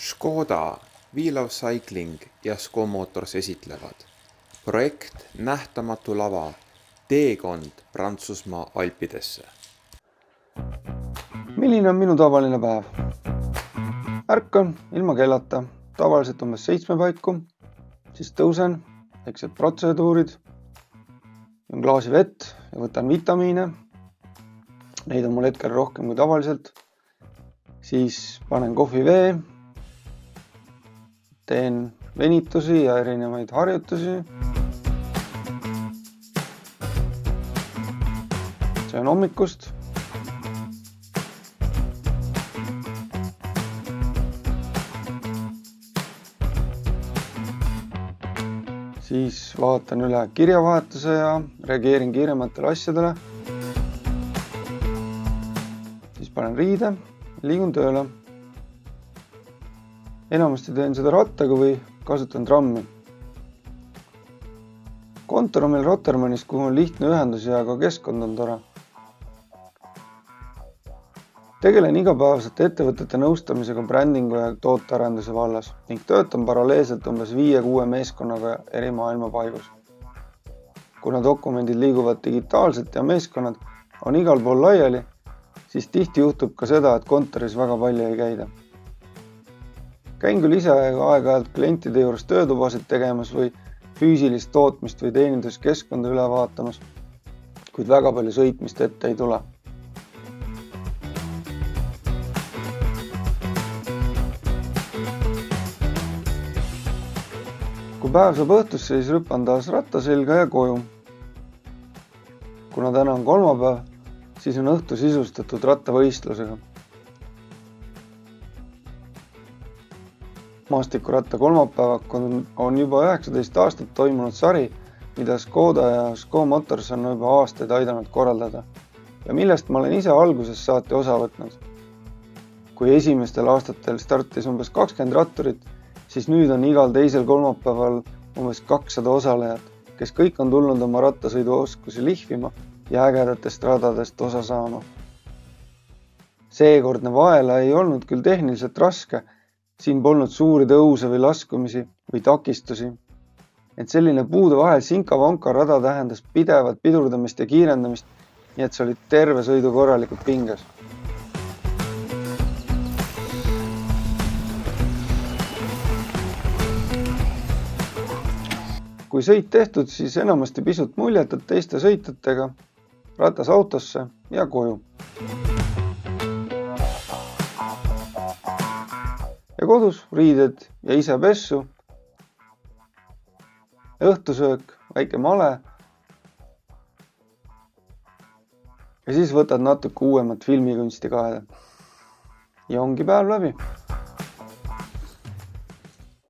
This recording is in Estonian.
Škoda, Wheel of Cycling ja SCO Motors esitlevad projekt Nähtamatu lava, teekond Prantsusmaa Alpidesse. Milline on minu tavaline päev? Ärkan ilma kellata, tavaliselt umbes 7 paiku, siis tõusen, väiksed protseduurid, joon klaasi vett ja võtan vitamiine. Neid on mul hetkel rohkem kui tavaliselt. Siis panen kohvivee, teen venitusi ja erinevaid harjutusi. Söön hommikust. Siis vaatan üle kirjavahetuse ja reageerin kiirematele asjadele. Siis panen riide ja liigun tööle. Enamasti teen seda rattaga või kasutan trammi. Kontor on meil Rotermannis, kuhu on lihtne ühendus ja ka keskkond on tore. Tegelen igapäevaselt ettevõtete nõustamisega brändingu ja tootearenduse vallas ning töötan paralleelselt umbes 5-6 meeskonnaga eri maailma paigus. Kuna dokumendid liiguvad digitaalselt ja meeskonnad on igal pool laiali, siis tihti juhtub ka seda, et kontoris väga palju ei käida. Käin küll ise aeg-ajalt klientide juures töötubasid tegemas või füüsilist tootmist või teeninduskeskkonda üle vaatamas, kuid väga palju sõitmist ette ei tule. Kui päev saab õhtusse, siis rüpan taas ratta selga ja koju. Kuna täna on kolmapäev, siis on õhtu sisustatud rattavõistlusega. Maastikuratta kolmapäevak on juba 19 aastat toimunud sari, mida Škoda ja SCO Motors on juba aastaid aidanud korraldada ja millest ma olen ise algusest saati osa võtnud. Kui esimestel aastatel startis umbes 20 ratturit, siis nüüd on igal teisel kolmapäeval umbes 200 osalejat, kes kõik on tulnud oma rattasõiduoskusi lihvima ja ägedatest radadest osa saama. Seekordne vaela ei olnud küll tehniliselt raske, siin polnud suuri tõuse või laskumisi või takistusi. Et selline puude vahel sinka-vanka rada tähendas pidevat pidurdamist ja kiirendamist, nii et see oli terve sõidu korralikult pinges. Kui sõit tehtud, siis enamasti pisut muljetad teiste sõitjatega, ratas autosse ja koju. Ja kodus riided ja ise pessu, õhtusöök, väike male ja siis võtad natuke uuemat filmikunsti kaela. Ja ongi päev läbi.